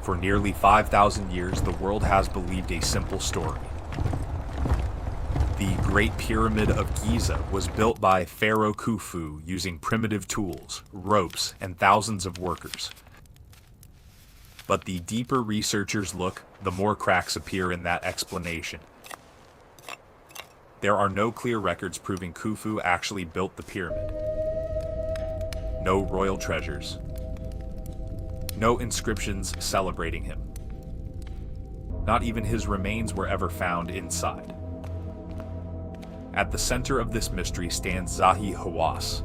For nearly 5,000 years, the world has believed a simple story. The Great Pyramid of Giza was built by Pharaoh Khufu using primitive tools, ropes, and thousands of workers. But the deeper researchers look, the more cracks appear in that explanation. There are no clear records proving Khufu actually built the pyramid. No royal treasures. No inscriptions celebrating him. Not even his remains were ever found inside. At the center of this mystery stands Zahi Hawass,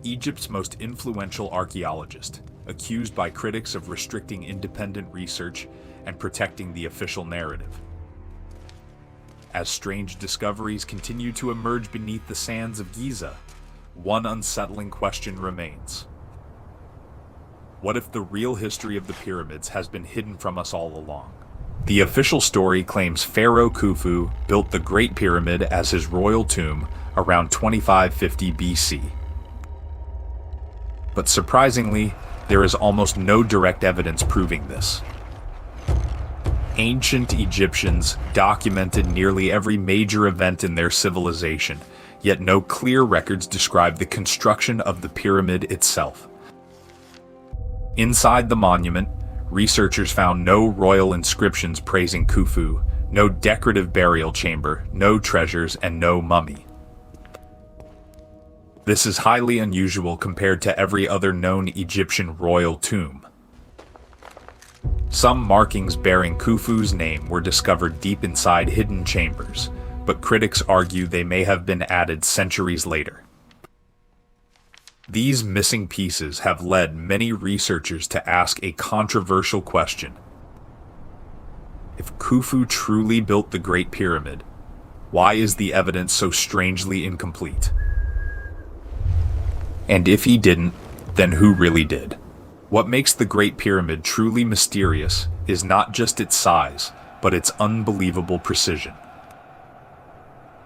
Egypt's most influential archaeologist, accused by critics of restricting independent research and protecting the official narrative. As strange discoveries continue to emerge beneath the sands of Giza, one unsettling question remains. What if the real history of the pyramids has been hidden from us all along? The official story claims Pharaoh Khufu built the Great Pyramid as his royal tomb around 2550 BC. But surprisingly, there is almost no direct evidence proving this. Ancient Egyptians documented nearly every major event in their civilization, yet no clear records describe the construction of the pyramid itself. Inside the monument, researchers found no royal inscriptions praising Khufu, no decorative burial chamber, no treasures, and no mummy. This is highly unusual compared to every other known Egyptian royal tomb. Some markings bearing Khufu's name were discovered deep inside hidden chambers, but critics argue they may have been added centuries later. These missing pieces have led many researchers to ask a controversial question. If Khufu truly built the Great Pyramid, why is the evidence so strangely incomplete? And if he didn't, then who really did? What makes the Great Pyramid truly mysterious is not just its size, but its unbelievable precision.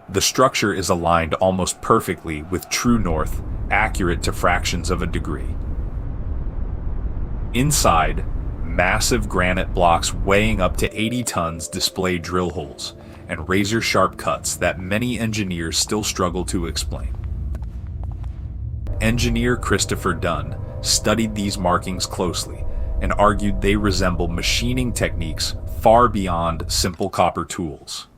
The structure is aligned almost perfectly with true north, accurate to fractions of a degree. Inside, massive granite blocks weighing up to 80 tons display drill holes and razor-sharp cuts that many engineers still struggle to explain. Engineer Christopher Dunn studied these markings closely and argued they resemble machining techniques far beyond simple copper tools.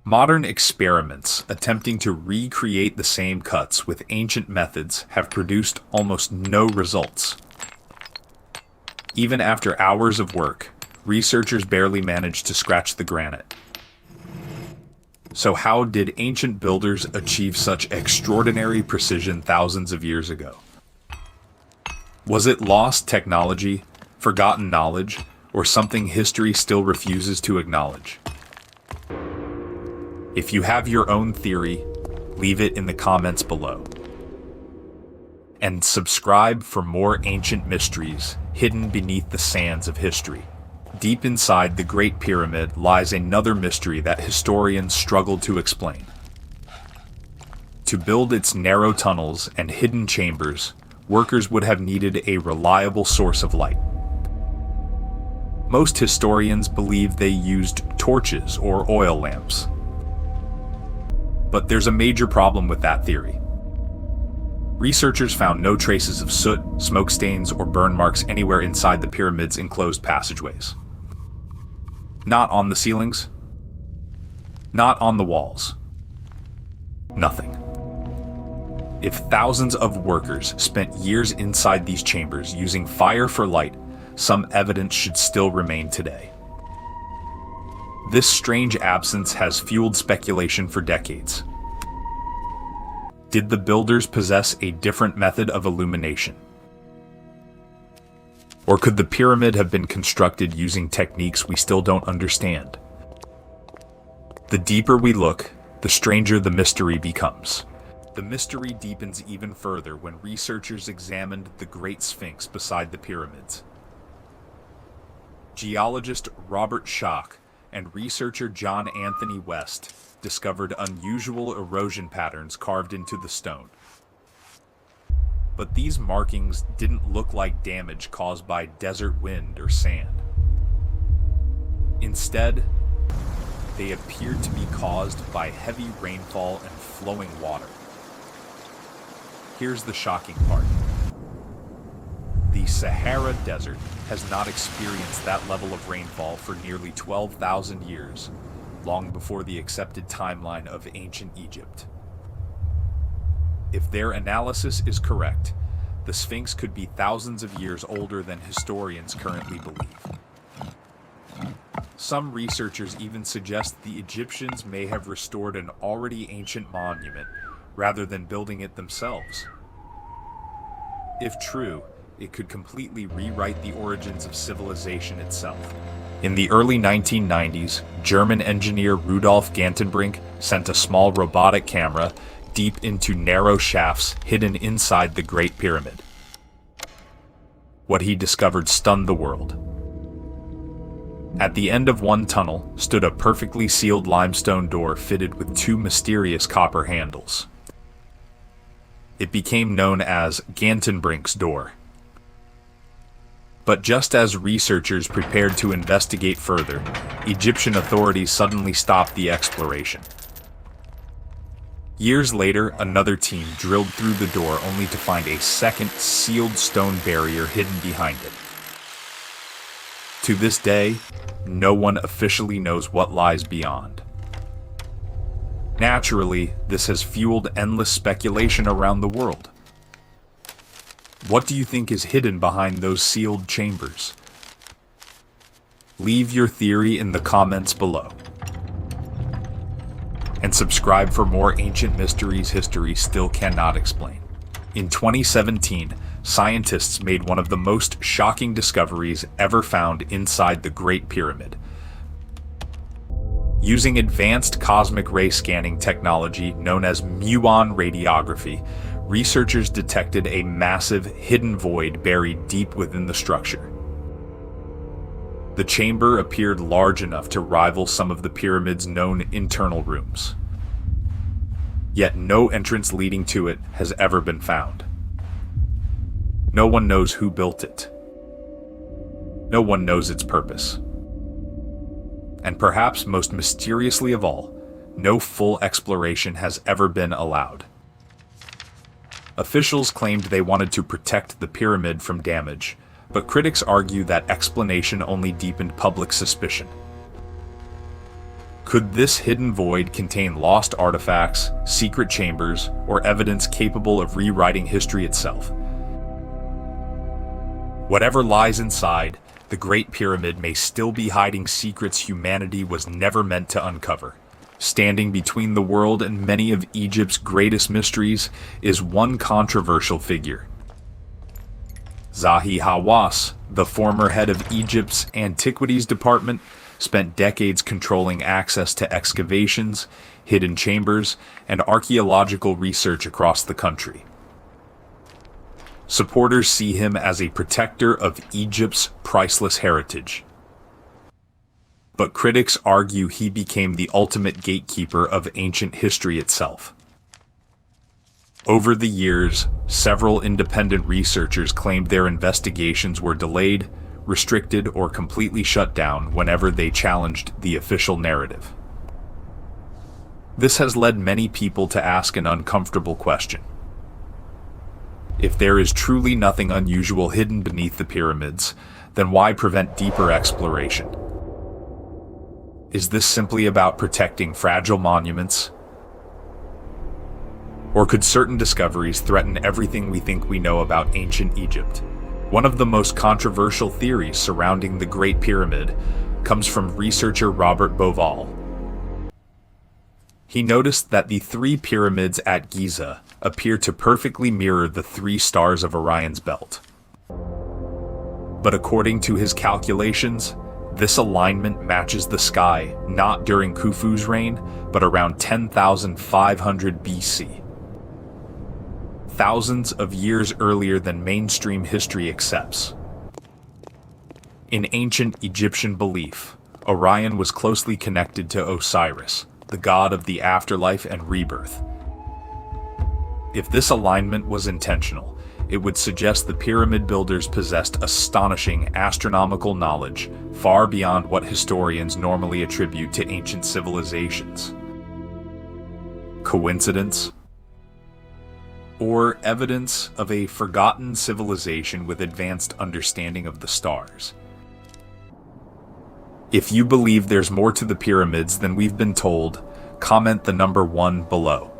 Modern experiments attempting to recreate the same cuts with ancient methods have produced almost no results. Even after hours of work, researchers barely managed to scratch the granite. So how did ancient builders achieve such extraordinary precision thousands of years ago? Was it lost technology, forgotten knowledge, or something history still refuses to acknowledge? If you have your own theory, leave it in the comments below. And subscribe for more ancient mysteries hidden beneath the sands of history. Deep inside the Great Pyramid lies another mystery that historians struggle to explain. To build its narrow tunnels and hidden chambers, workers would have needed a reliable source of light. Most historians believe they used torches or oil lamps. But there's a major problem with that theory. Researchers found no traces of soot, smoke stains, or burn marks anywhere inside the pyramid's enclosed passageways. Not on the ceilings. Not on the walls. Nothing. If thousands of workers spent years inside these chambers using fire for light, some evidence should still remain today. This strange absence has fueled speculation for decades. Did the builders possess a different method of illumination? Or could the pyramid have been constructed using techniques we still don't understand? The deeper we look, the stranger the mystery becomes. The mystery deepens even further when researchers examined the Great Sphinx beside the pyramids. Geologist Robert Schoch and researcher John Anthony West discovered unusual erosion patterns carved into the stone. But these markings didn't look like damage caused by desert wind or sand. Instead, they appeared to be caused by heavy rainfall and flowing water. Here's the shocking part. The Sahara Desert has not experienced that level of rainfall for nearly 12,000 years, long before the accepted timeline of ancient Egypt. If their analysis is correct, the Sphinx could be thousands of years older than historians currently believe. Some researchers even suggest the Egyptians may have restored an already ancient monument rather than building it themselves. If true, it could completely rewrite the origins of civilization itself. In the early 1990s, German engineer Rudolf Gantenbrink sent a small robotic camera deep into narrow shafts hidden inside the Great Pyramid. What he discovered stunned the world. At the end of one tunnel stood a perfectly sealed limestone door fitted with two mysterious copper handles. It became known as Gantenbrink's door. But just as researchers prepared to investigate further, Egyptian authorities suddenly stopped the exploration. Years later, another team drilled through the door only to find a second sealed stone barrier hidden behind it. To this day, no one officially knows what lies beyond. Naturally, this has fueled endless speculation around the world. What do you think is hidden behind those sealed chambers? Leave your theory in the comments below. And subscribe for more ancient mysteries history still cannot explain. In 2017, scientists made one of the most shocking discoveries ever found inside the Great Pyramid. Using advanced cosmic ray scanning technology known as muon radiography, researchers detected a massive hidden void buried deep within the structure. The chamber appeared large enough to rival some of the pyramid's known internal rooms. Yet no entrance leading to it has ever been found. No one knows who built it. No one knows its purpose. And perhaps most mysteriously of all, no full exploration has ever been allowed. Officials claimed they wanted to protect the pyramid from damage, but critics argue that explanation only deepened public suspicion. Could this hidden void contain lost artifacts, secret chambers, or evidence capable of rewriting history itself? Whatever lies inside, the Great Pyramid may still be hiding secrets humanity was never meant to uncover. Standing between the world and many of Egypt's greatest mysteries is one controversial figure. Zahi Hawass, the former head of Egypt's Antiquities Department, spent decades controlling access to excavations, hidden chambers, and archaeological research across the country. Supporters see him as a protector of Egypt's priceless heritage. But critics argue he became the ultimate gatekeeper of ancient history itself. Over the years, several independent researchers claimed their investigations were delayed, restricted, or completely shut down whenever they challenged the official narrative. This has led many people to ask an uncomfortable question. If there is truly nothing unusual hidden beneath the pyramids, then why prevent deeper exploration? Is this simply about protecting fragile monuments? Or could certain discoveries threaten everything we think we know about ancient Egypt? One of the most controversial theories surrounding the Great Pyramid comes from researcher Robert Bauval. He noticed that the three pyramids at Giza appear to perfectly mirror the three stars of Orion's belt. But according to his calculations, this alignment matches the sky not during Khufu's reign, but around 10,500 BC. Thousands of years earlier than mainstream history accepts. In ancient Egyptian belief, Orion was closely connected to Osiris, the god of the afterlife and rebirth. If this alignment was intentional, it would suggest the pyramid builders possessed astonishing astronomical knowledge far beyond what historians normally attribute to ancient civilizations. Coincidence? Or evidence of a forgotten civilization with advanced understanding of the stars? If you believe there's more to the pyramids than we've been told, comment the number 1 below.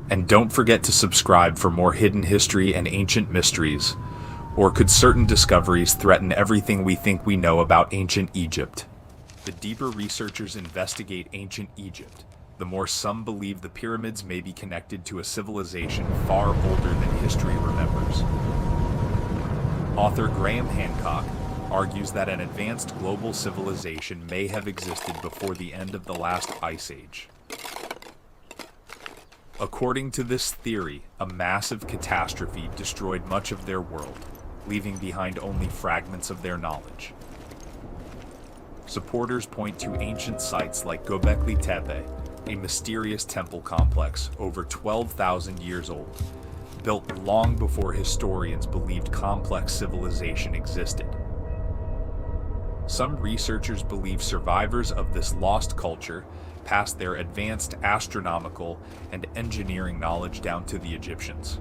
And don't forget to subscribe for more hidden history and ancient mysteries. Or could certain discoveries threaten everything we think we know about ancient Egypt? The deeper researchers investigate ancient Egypt, the more some believe the pyramids may be connected to a civilization far older than history remembers. Author Graham Hancock argues that an advanced global civilization may have existed before the end of the last ice age. According to this theory, a massive catastrophe destroyed much of their world, leaving behind only fragments of their knowledge. Supporters point to ancient sites like Göbekli Tepe, a mysterious temple complex over 12,000 years old, built long before historians believed complex civilization existed. Some researchers believe survivors of this lost culture passed their advanced astronomical and engineering knowledge down to the Egyptians.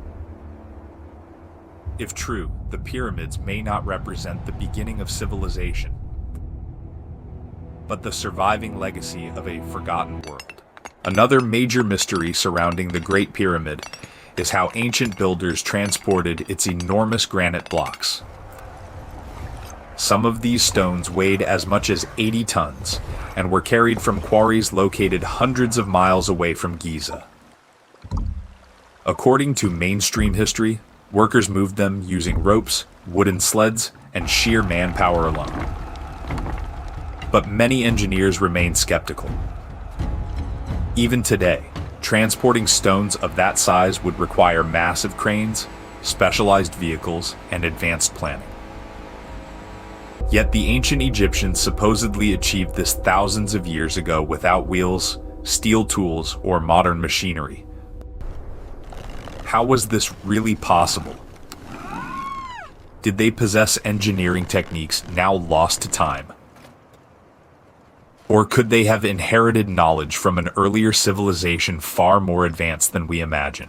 If true, the pyramids may not represent the beginning of civilization, but the surviving legacy of a forgotten world. Another major mystery surrounding the Great Pyramid is how ancient builders transported its enormous granite blocks. Some of these stones weighed as much as 80 tons and were carried from quarries located hundreds of miles away from Giza. According to mainstream history, workers moved them using ropes, wooden sleds, and sheer manpower alone. But many engineers remain skeptical. Even today, transporting stones of that size would require massive cranes, specialized vehicles, and advanced planning. Yet the ancient Egyptians supposedly achieved this thousands of years ago without wheels, steel tools, or modern machinery. How was this really possible? Did they possess engineering techniques now lost to time? Or could they have inherited knowledge from an earlier civilization far more advanced than we imagine?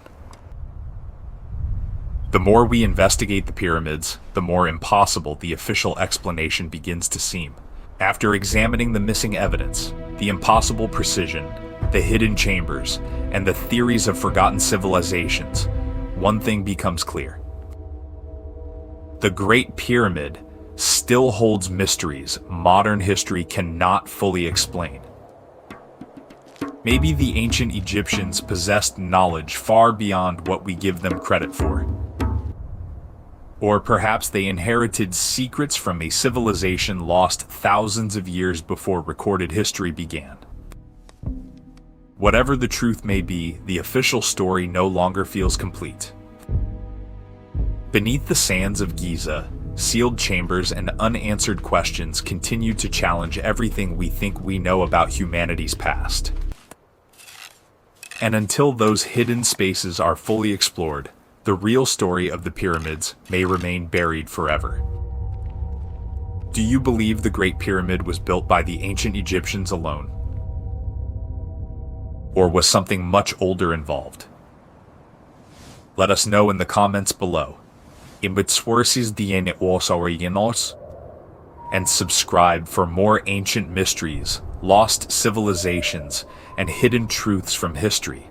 The more we investigate the pyramids, the more impossible the official explanation begins to seem. After examining the missing evidence, the impossible precision, the hidden chambers, and the theories of forgotten civilizations, one thing becomes clear. The Great Pyramid still holds mysteries modern history cannot fully explain. Maybe the ancient Egyptians possessed knowledge far beyond what we give them credit for. Or perhaps they inherited secrets from a civilization lost thousands of years before recorded history began. Whatever the truth may be, the official story no longer feels complete. Beneath the sands of Giza, sealed chambers and unanswered questions continue to challenge everything we think we know about humanity's past. And until those hidden spaces are fully explored, the real story of the pyramids may remain buried forever. Do you believe the Great Pyramid was built by the ancient Egyptians alone? Or was something much older involved? Let us know in the comments below. And subscribe for more ancient mysteries, lost civilizations, and hidden truths from history.